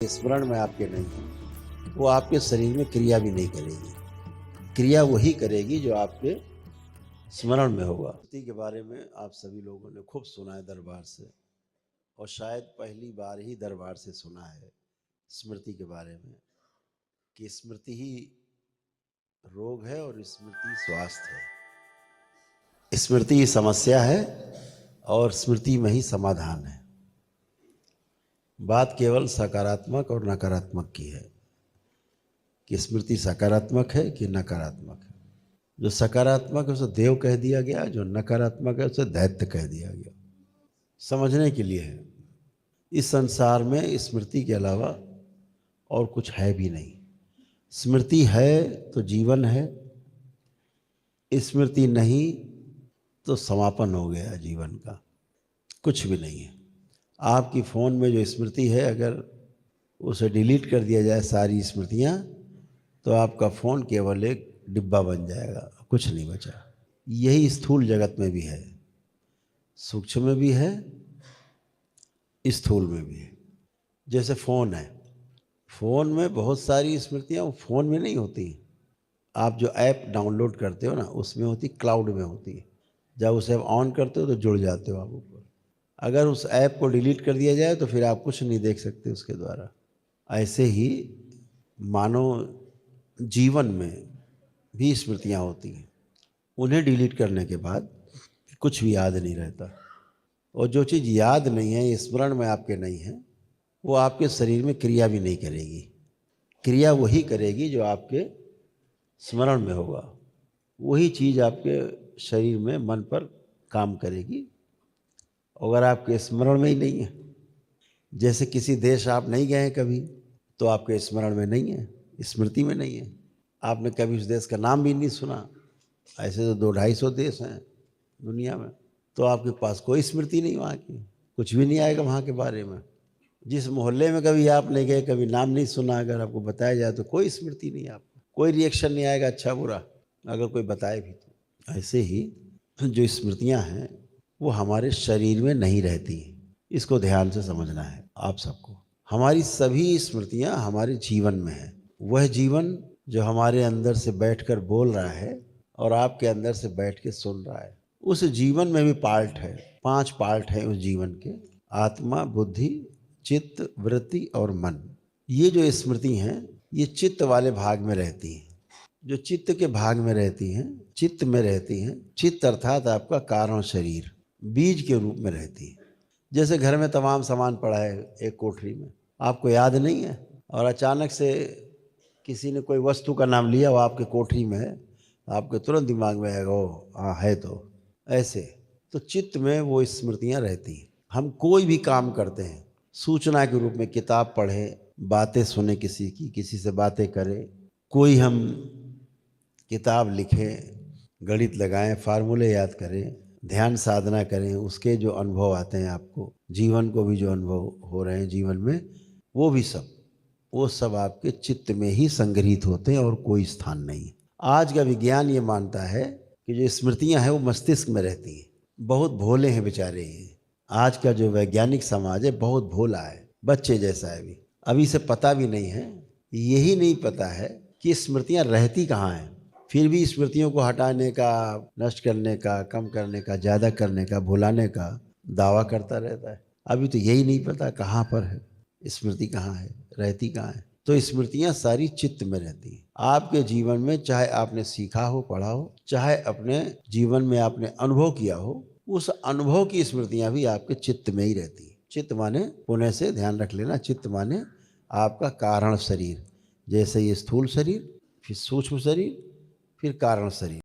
स्मरण में आपके नहीं है, वो आपके शरीर में क्रिया भी नहीं करेगी। क्रिया वही करेगी जो आपके स्मरण में होगा। स्मृति के बारे में आप सभी लोगों ने खूब सुना है दरबार से, और शायद पहली बार ही दरबार से सुना है स्मृति के बारे में कि स्मृति ही रोग है और स्मृति स्वास्थ्य है। स्मृति ही समस्या है और स्मृति में ही समाधान है। बात केवल सकारात्मक और नकारात्मक की है कि स्मृति सकारात्मक है कि नकारात्मक है। जो सकारात्मक है उसे देव कह दिया गया, जो नकारात्मक है उसे दैत्य कह दिया गया। समझने के लिए है, इस संसार में स्मृति के अलावा और कुछ है भी नहीं। स्मृति है तो जीवन है, स्मृति नहीं तो समापन हो गया जीवन का, कुछ भी नहीं है। आपकी फ़ोन में जो स्मृति है, अगर उसे डिलीट कर दिया जाए सारी स्मृतियाँ, तो आपका फ़ोन केवल एक डिब्बा बन जाएगा, कुछ नहीं बचा। यही स्थूल जगत में भी है, सूक्ष्म में भी है, स्थूल में भी है। जैसे फ़ोन है, फ़ोन में बहुत सारी स्मृतियाँ वो फ़ोन में नहीं होती। आप जो ऐप डाउनलोड करते हो ना, उसमें होती, क्लाउड में होती है। जब उसे आप ऑन करते हो तो जुड़ जाते हो आप ऊपर। अगर उस ऐप को डिलीट कर दिया जाए तो फिर आप कुछ नहीं देख सकते उसके द्वारा। ऐसे ही मानो जीवन में भी स्मृतियाँ होती हैं, उन्हें डिलीट करने के बाद कुछ भी याद नहीं रहता। और जो चीज़ याद नहीं है, स्मरण में आपके नहीं है, वो आपके शरीर में क्रिया भी नहीं करेगी। क्रिया वही करेगी जो आपके स्मरण में होगा, वही चीज़ आपके शरीर में, मन पर काम करेगी। अगर आपके स्मरण में ही नहीं है, जैसे किसी देश आप नहीं गए हैं कभी, तो आपके स्मरण में नहीं है, स्मृति में नहीं है। आपने कभी उस देश का नाम भी नहीं सुना। ऐसे तो 200-250 देश हैं दुनिया में, तो आपके पास कोई स्मृति नहीं वहाँ की, कुछ भी नहीं आएगा वहाँ के बारे में। जिस मोहल्ले में कभी आप नहीं गए, कभी नाम नहीं सुना, अगर आपको बताया जाए तो कोई स्मृति नहीं, आपको कोई रिएक्शन नहीं आएगा, अच्छा बुरा, अगर कोई बताए भी तो। ऐसे ही जो स्मृतियाँ हैं वो हमारे शरीर में नहीं रहती। इसको ध्यान से समझना है आप सबको। हमारी सभी स्मृतियाँ हमारे जीवन में है। वह जीवन जो हमारे अंदर से बैठकर बोल रहा है और आपके अंदर से बैठ के सुन रहा है, उस जीवन में भी पार्ट है। 5 पार्ट हैं उस जीवन के: आत्मा, बुद्धि, चित्त, वृत्ति और मन। ये जो स्मृति हैं ये चित्त वाले भाग में रहती हैं। जो चित्त के भाग में रहती हैं, चित्त में रहती हैं, चित्त अर्थात आपका कारण शरीर, बीज के रूप में रहती है। जैसे घर में तमाम सामान पड़ा है एक कोठरी में, आपको याद नहीं है, और अचानक से किसी ने कोई वस्तु का नाम लिया, वो आपके कोठरी में है, आपके तुरंत दिमाग में आएगा, ओ हाँ है। तो ऐसे तो चित्त में वो स्मृतियाँ रहती हैं। हम कोई भी काम करते हैं सूचना के रूप में, किताब पढ़ें, बातें सुने किसी की, किसी से बातें करें, कोई हम किताब लिखें, गणित लगाएं, फार्मूले याद करें, ध्यान साधना करें, उसके जो अनुभव आते हैं आपको, जीवन को भी जो अनुभव हो रहे हैं जीवन में, वो सब आपके चित्त में ही संग्रहित होते हैं और कोई स्थान नहीं। आज का विज्ञान ये मानता है कि जो स्मृतियां हैं वो मस्तिष्क में रहती हैं। बहुत भोले हैं बेचारे ये। आज का जो वैज्ञानिक समाज है बहुत भोला है, बच्चे जैसा है। अभी से पता भी नहीं है, यही नहीं पता है कि स्मृतियां रहती कहाँ हैं। फिर भी स्मृतियों को हटाने का, नष्ट करने का, कम करने का, ज़्यादा करने का, भुलाने का दावा करता रहता है। अभी तो यही नहीं पता कहाँ पर है स्मृति, कहाँ है, रहती कहाँ है। तो स्मृतियाँ सारी चित्त में रहती हैं। आपके जीवन में चाहे आपने सीखा हो, पढ़ा हो, चाहे अपने जीवन में आपने अनुभव किया हो, उस अनुभव की स्मृतियाँ भी आपके चित्त में ही रहती हैं। चित्त माने, पुणे से ध्यान रख लेना, चित्त माने आपका कारण शरीर। जैसे ये स्थूल शरीर, फिर सूक्ष्म शरीर, फिर कारण शरीर।